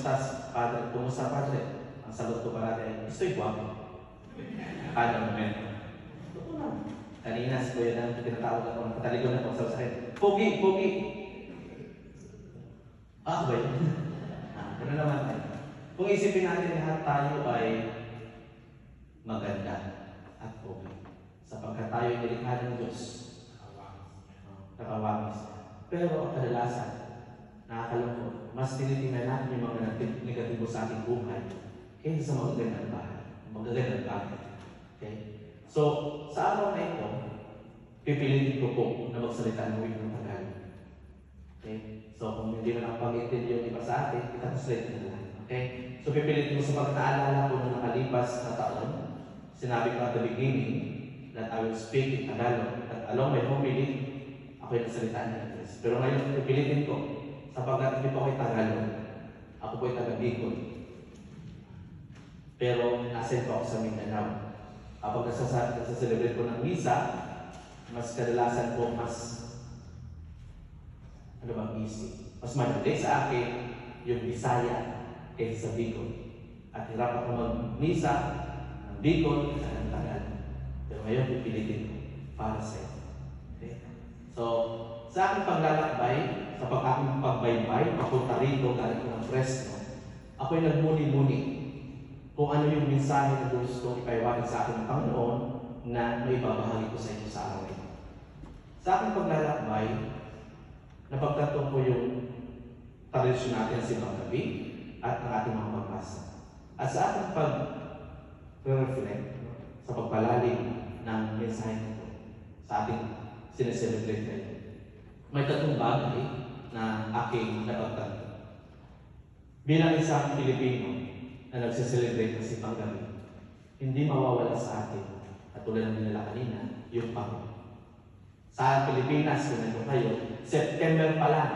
Padre? Kumusta, Padre? Ang sagot ko parati ay, estoy guwapo. Kada momento. Totoo na. Kanina, si Kuya na tinatawag ako, nakataligon na po sa akin. Pogi, pogi. Ah, ba yun? Gano'n naman tayo. Kung isipin natin lahat tayo ay maganda at pogi. Sapagkat tayo ay nilikha ng Diyos. Nakawangis. Pero kadalasan, nakakalungkot, mas tinitingnan natin yung mga negatibo sa ating buhay kaysa sa magagandang bahay. Magagandang bagay. Okay? So, sa araw na ito, pipilitin ko po na magsalita ng wikang Tagalog. Okay? So, kung hindi mo nakapag-intindi yung iba sa atin, itatranslate na lang. Okay? So, pipilitin ko sa pagkaalala ko nung nakalipas na taon, sinabi ko at the beginning that I will speak in Tagalog. At along my homily, ako yung nagsalita ng English. Pero ngayon, pipilitin ko, sapagkat hindi po ako'y Tagalog. Ako po'y taga-Bicol. Pero nasa po ako sa Mindanao. Kapag nasa-celebrate ko ng misa, mas kadalasan po easy. Mas madali sa akin yung Bisaya kaysa sa Bicol. At hirap ako mag-misa ng Bicol sa ng Tagalog. Pero ngayon, pipilitin ko para sa iyo. Okay? So, sa aking paglalakbay, sa aking pagbaybay, papunta rito galing ko ng Fresno, ako'y nagmuni-muni kung ano yung mensahe na gusto ipaiwanan sa akin ng Panginoon na may babahagi ko sa inyo sa araw ito. Sa aking paglalakbay, napagtanto ko yung tradisyon natin sa ibang gabi at ng ating mga magbasa. At sa ating pag-reflect, sa pagpalalim ng mensahe nito, sa ating sineselebrate ngayon, may tatlong bagay na aking napagtanto. Bilang isang Pilipino na nagsiselebrate ng simbang gabi, hindi mawawala sa atin, at tulad ng nila kanina, yung Panginoon. Sa Pilipinas, kung nandun kayo, September pa lang,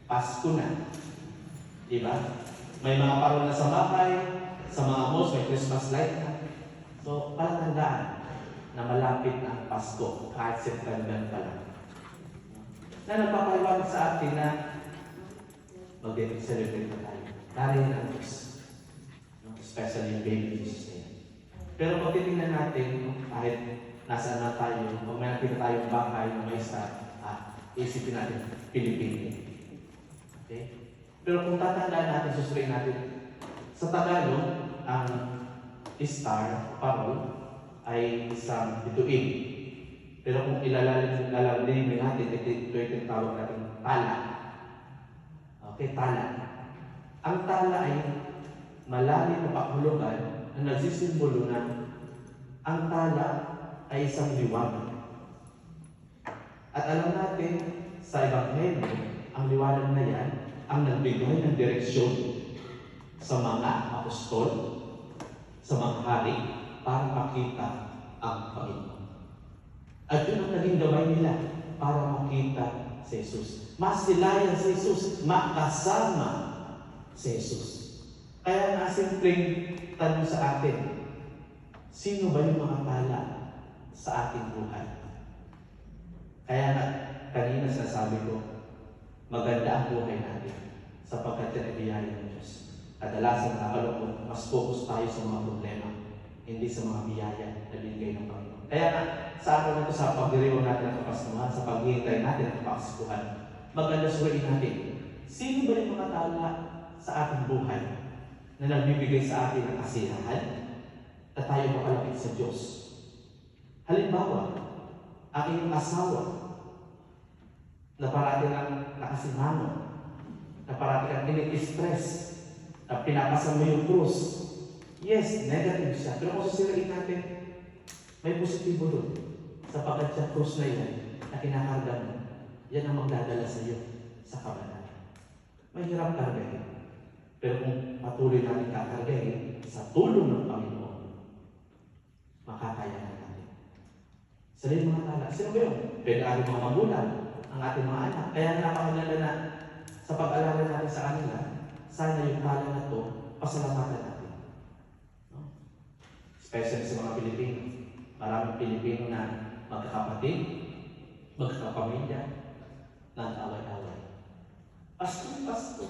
Pasko na. Diba? May mga parol na sa bahay, sa mga malls, may Christmas light na. So, palatandaan na malapit na ang Pasko, kahit September pa lang. Na nagpapaliwanag sa atin na mag-celebrate na tayo. Darin ang Diyos. Especially yung baby Jesus na yan. Pero pag titingnan natin, kahit nasaan na tayo, kung may nakita tayong bahay na may star, isipin natin, Pilipino. Okay? Pero kung tatandaan natin, susurin natin, sa Tagalog, ang star, parol, ay isang bituin. Pero kung ilalalim natin, ito yung tawag natin tala. Okay, tala. Ang tala ay malalim na pakulugan na nagsisimbolo na ang tala ay isang liwanag. At alam natin, sa Ebanghelyo, ang liwanag na yan ang nagbigay ng direksyon sa mga apostol, sa mga hari, para makita ang Panginoon. At yun ang naging gaway nila para makita si Jesus. Masilayan si Jesus, makasama si Jesus. Kaya nga simpleng tanong sa atin, sino ba yung mga tala sa ating buhay? Kaya nga, kanina sinasabi ko, maganda ang buhay natin sapagkat yan ay biyaya ng Diyos. Kadalasan nakalungkot, mas focus tayo sa mga problema, hindi sa mga biyaya na binigay ng Panginoon. Kaya nga, sa araw na ito, sa pagdiriwang natin ang kapasnuhan, sa paghihintay natin ang kapaskuhan, maganda suriin natin, sino ba yung mga tala sa ating buhay na nagbibigay sa atin ng kasiyahan na tayo makalapit sa Diyos? Halimbawa, ang iyong asawa na parati lang nakasimango, na parati kang ini-stress, na pinapasa mo yung krus. Yes, negative siya. Pero kung susiriin natin, may positibo doon. Sapagkat sa krus na yan, na kinakarga mo, yan ang magdadala sa iyo sa kabanalan. Mahirap kargahin. Pero kung patuloy natin kakargahin, sa tulong ng Panginoon, makakaya na natin. Sa mga tala, sino ba yun? Pwede ating mga magulang, ang ating mga anak. Kaya napakaganda na sa pag-alala natin sa kanila, sana yung tala na ito, pasalamatan natin. No? Especially sa mga Pilipino. Maraming Pilipino na magkakapatid, magkakapamilya, nag-away-away. Pasko.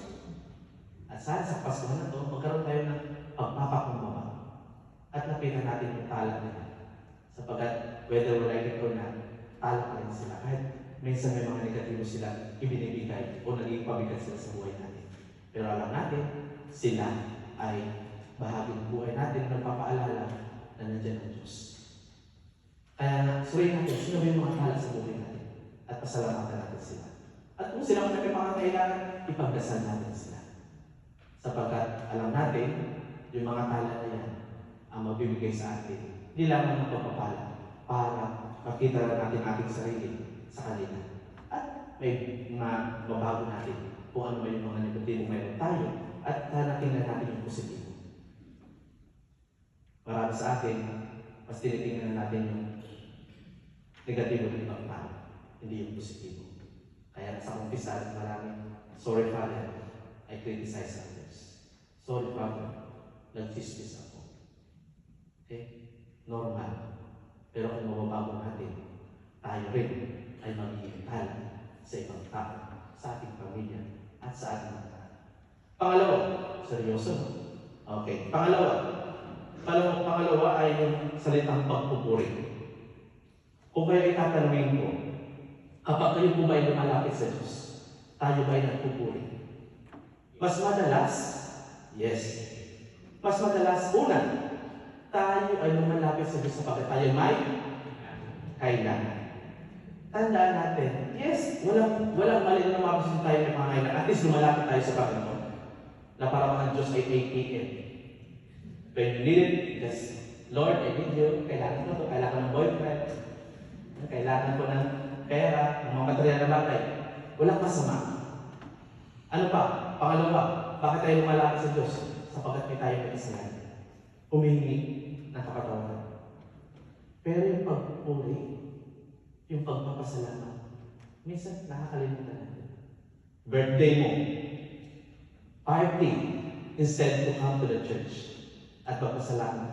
sana sa Pasko na to, magkaroon tayo ng pagpapakumbaba. At lapitan natin yung tala nila. Sapagkat whether we like it or not, tala pa rin sila. Kahit minsan may mga negatibo sila ibinibigay o naging pabigat sila sa buhay natin. Pero alam natin, sila ay bahagi ng buhay natin na nagpapaalala na nandiyan ang Diyos. Kaya suriin natin, sino ba yung mga tala sa buhay natin? At pasalamatan natin sila. At kung sila ang nagpapakailangan, ipagdasal natin sila. Sapagkat alam natin, yung mga tala na yan ang magbibigay sa atin. Hindi lamang ng pagpapala para makita natin ating sarili sa kanila. At may mababago natin kung ano ba yung mga negatibo meron tayo at hanatin na natin yung positibo. Marami sa atin, mas tinitingnan natin yung negatibo ng ibang tao, hindi yung positibo. Kaya sa umpisa, maraming, sorry Father, I criticize others. Sorry Father, nag-chismis ako. Okay? Normal. Pero kung mababago natin, tayo rin ay magiging tala sa ibang tao, sa ating pamilya, at sa ating mga tao. Pangalawa, seryoso. Okay. Pangalawa ay yung salitang pagpupuri. Kung kayo ay tatanungin ko, kapag kayo po ba ay lumalapit sa Diyos, tayo ba ay nagpupuri? Mas madalas, yes. Mas madalas, una, tayo ay lumalapit sa Diyos sapagkat tayo may kailangan. Tandaan natin, yes, walang mali na mapasin tayo ng mga kailangan. At least lumalapit tayo sa Panginoon. Na parang ang Diyos ay ATM. When you need it, just, Lord, I need you. Kailangan ko ito. Kailangan ko ng boyfriend. Kailangan ko ng pera, ng mga material na bagay. Walang masama. Ano pa? Pangalawa, bakit tayo lumalapit sa Diyos? Sapagkat may tayo may kasalanan. Humingi ng kapatawaran. Pero yung pagpupuri, yung pagpapasalamat, minsan nakakalimutan natin. Birthday mo, party, instead to come to the church at magpasalamat.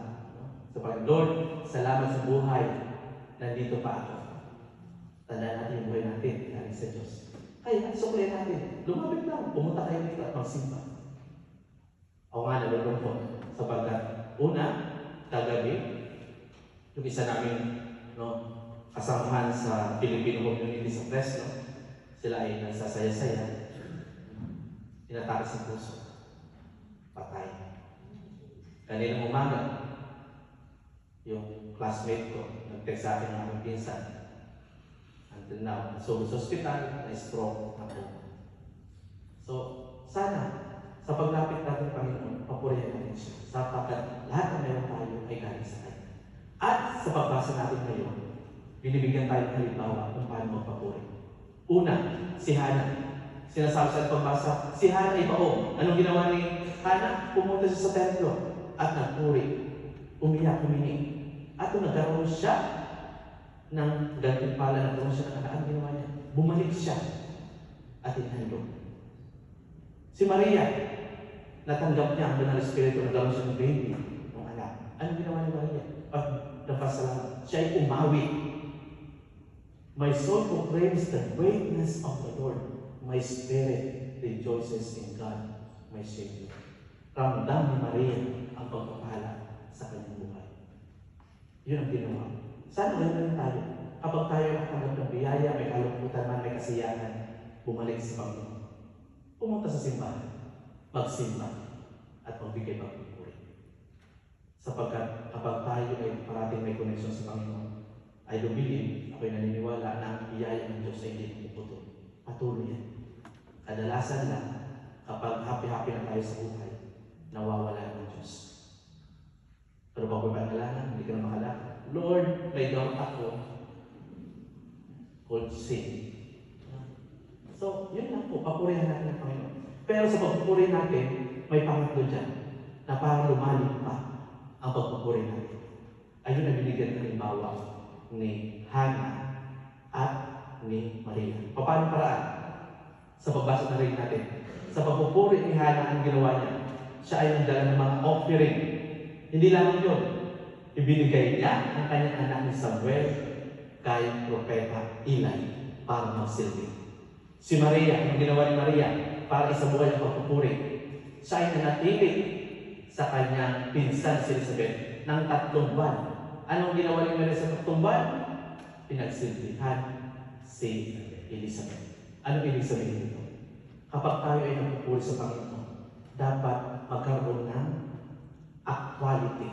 Sapagkat, Lord, salamat sa buhay, nandito pa ako. Tandaan natin yung buhay natin, galing sa Diyos. Kaya, sukli natin, lumapit lang, pumunta kayo dito at magsimba. Ako nga nalulungkot, sapagkat, una, kagabi, yung isa namin kasamahan sa Filipino community sa Fresno, sila ay nagsasaya-saya, tinatake sa puso, patay. Kaninang umaga, yung classmate ko, nag-text sa akin ng aking pinsan, until now, so sa hospital, na-stroke ako. So, sana, sa paglapit natin Panginoon, papurihan natin siya. Sapagkat lahat ng meron tayo ay galing sa Kanya. At sa pagbasa natin ngayon, binibigyan tayo ng halimbawa kung paano magpapuri. Una, si Hana. Sinasabi sa pagbasa, si Hana ay baong. Anong ginawa ni Hana? Pumunta siya sa templo at nagpuri. Umiyak, humingi. At kung nagkaroon siya ng gantimpala, nagkaroon siya ng anong ginawa niya, bumalik siya at inhandog. Si Maria, natanggap niya ang Banal Espiritu, nagkaroon siya ng baby, ng anak. Anong ginawa ni Maria? Nagpasalamat. Siya ay umawi. My soul proclaims the greatness of the Lord. My spirit rejoices in God, my Savior. Ramdam ni Maria ang pagpapala sa kanyang buhay. Yun ang ginawa. Sana ganoon tayo. Kapag tayo nakatanggap ng biyaya, may kalungkutan man, may kasiyahan, bumalik sa Panginoon. Pumunta sa simbahan, magsimba, at magbigay pagpupuri. Sapagkat kapag tayo ay parating may koneksyon sa Panginoon, ay lumilin, ako'y naniniwala na ang biyaya ng Diyos ay hindi puputol. Patuloy yan. Kadalasan lang, kapag happy-happy na tayo sa buhay, nawawala ng Diyos. Pero pag may pangalanan, hindi ka na makalakad. Lord, may doubt ako. Called sin. So, yun lang po, papurihan natin ang Panginoon. Pero sa pagpupuri natin, may pangatlo dyan, na parang lumalim pa ang pagpupuri natin. Ayun ang binigyan ng halimbawa ni Hana at ni Maria. Paano paraan? Sa pagbasa na rin natin. Sa pagpupuri ni Hana, ang ginawa niya, siya ay nagdala ng mga offering. Hindi lang yun. Ibinigay niya ang kanyang anak ni Samuel kay Propeta Eli para magsilbi. Si Maria, ang ginawa ni Maria, para isabuhay ang pagpupuri. Siya ay nanatili sa kanyang pinsan si Elizabeth ng 3 buwan. Anong ginawa ni Mary sa 3 buwan? Pinagsilbihan si Elizabeth. Ano ibig sabihin nito? Kapag tayo ay nagpupuri sa Panginoon, dapat magkaroon ng actuality.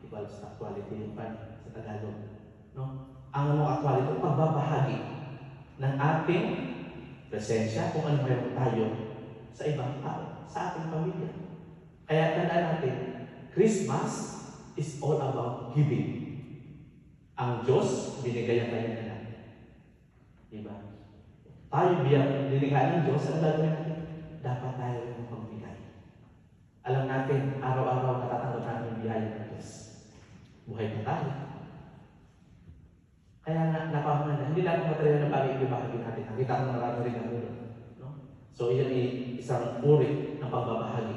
Di ba sa actuality yung sa Tagalog? No? Ang actuality, pagbabahagi ng ating presensya kung ano mayroon tayo sa ibang tao, sa ating pamilya. Kaya tandaan natin, Christmas is all about giving. Ang Diyos, binigay ang kanyang anak. Diba? Tayo bilang dinikha ng Diyos, ano gagawin natin? Dapat tayo rin magbigay. Alam natin, araw-araw natatanggap natin yung biyaya ng Diyos. Buhay pa tayo. Kaya napamahal, hindi lang material na bagay ibibahagi natin. Nakita ko marami rin ang ulo. No? So, iyan ay isang uri ng pagbabahagi.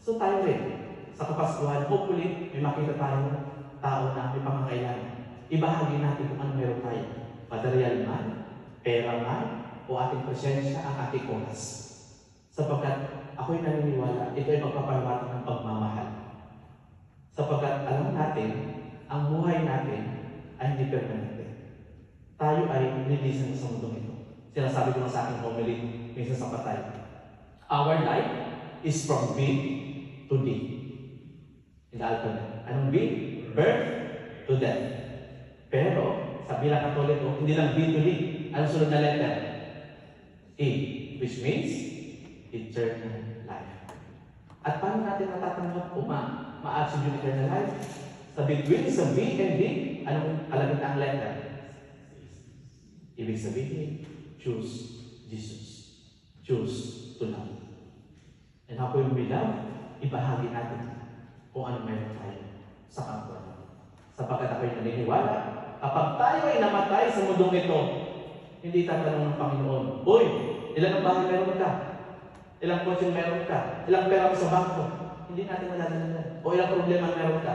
So, tayo rin, sa Kapaskuhan, hopefully, may makita tayo tao na may pangangailangan. Ibahagi natin kung ano meron tayo. Material man, pera man, o ating presensya, ang ating oras. Sapagkat ako'y naniniwala, ito ay pagpapahiwatig ng pagmamahal. Sapagkat alam natin, ang buhay natin ay hindi permanente. Tayo ay nilisan sa mundong ito. Sinasabi ko na sa aking homily, minsan sa patay. Our life is from B to D. In the alphabet. Anong B? Birth to death. Pero, sa bilang Katoliko, hindi lang B to D. Anong sunod na letter? E, which means eternal life. At paano natin natatanggap o ma-achieve yung eternal life? Sa between sa B and D, anong kalagitang letter? Ibig sabihin, choose Jesus. Choose to love. And how can we love? Ibahagi natin kung ano mayroon tayo sa kapwa. Sapagkat ako'y naniniwala, kapag tayo ay namatay sa mundong ito, hindi tatanong ng Panginoon, "Uy, ilan ang bahay meron ka? Ilang kotse meron ka? Ilang pera mo sa bangko?" Hindi natin madadalagan. O ilang problema meron ka?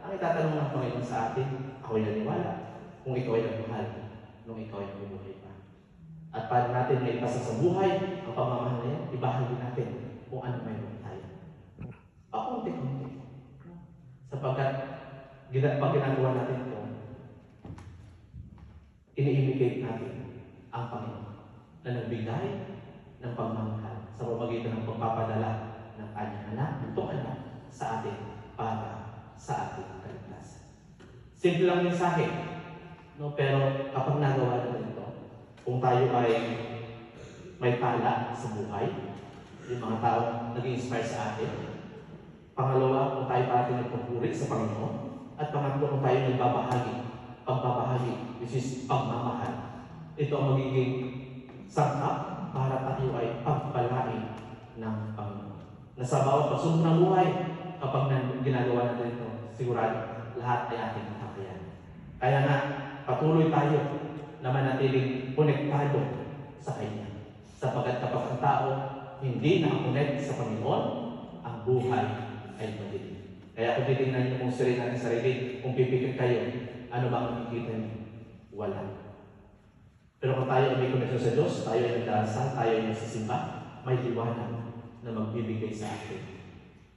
Ang itatanong ng Panginoon sa atin, ako'y naniwala kung ikaw ay nagmahal, nung ikaw ay nabubuhay pa. At paano natin may ipasa sa buhay ang pagmamahal na yan, ibahagi natin kung ano mayroon tayo. Pakunti-kunti. Sapagkat pag ginagawa natin ito, ini-imitate natin ang Panginoon na nagbigay ng pagmamahal sa pamamagitan ng pagpapadala ng kanyang anak, itong anak, sa atin para sa ating kaligtasan. Simple lang mensahe, no? Pero kapag nagawa natin ito, kung tayo ay may tala sa buhay, yung mga tao nag-inspire sa atin. Pangalawa, kung tayo parating nagpupuri sa Panginoon. At pangatlo, kung tayo nagbabahagi, pagbabahagi, which is pagmamahal. Ito ang magiging sangkap para tayo ay pagpalain ng Panginoon. Na sa bawat pagsubok ng buhay, kapag ginagawa natin ito, sigurado, lahat ay ating kakayahan. Kaya nga, patuloy tayo na manatiling konektado sa Kanya. Sapagkat kapag ang tao hindi nakakonect sa Panginoon, ang buhay ay madilim. Kaya kung titignan niyo kung sarili natin sarili, kung pipikit kayo, ano ba ang makikita niyo? Wala. Pero kung tayo ay may koneksyon sa Diyos, tayo ay nagdarasal, tayo ay nagsisimba, may liwanag na magbibigay sa atin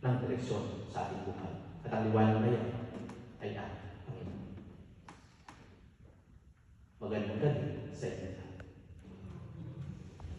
ng direksyon sa ating buhay. At ang liwanag na yan ay ang Panginoon. Magandang gabi sa inyo.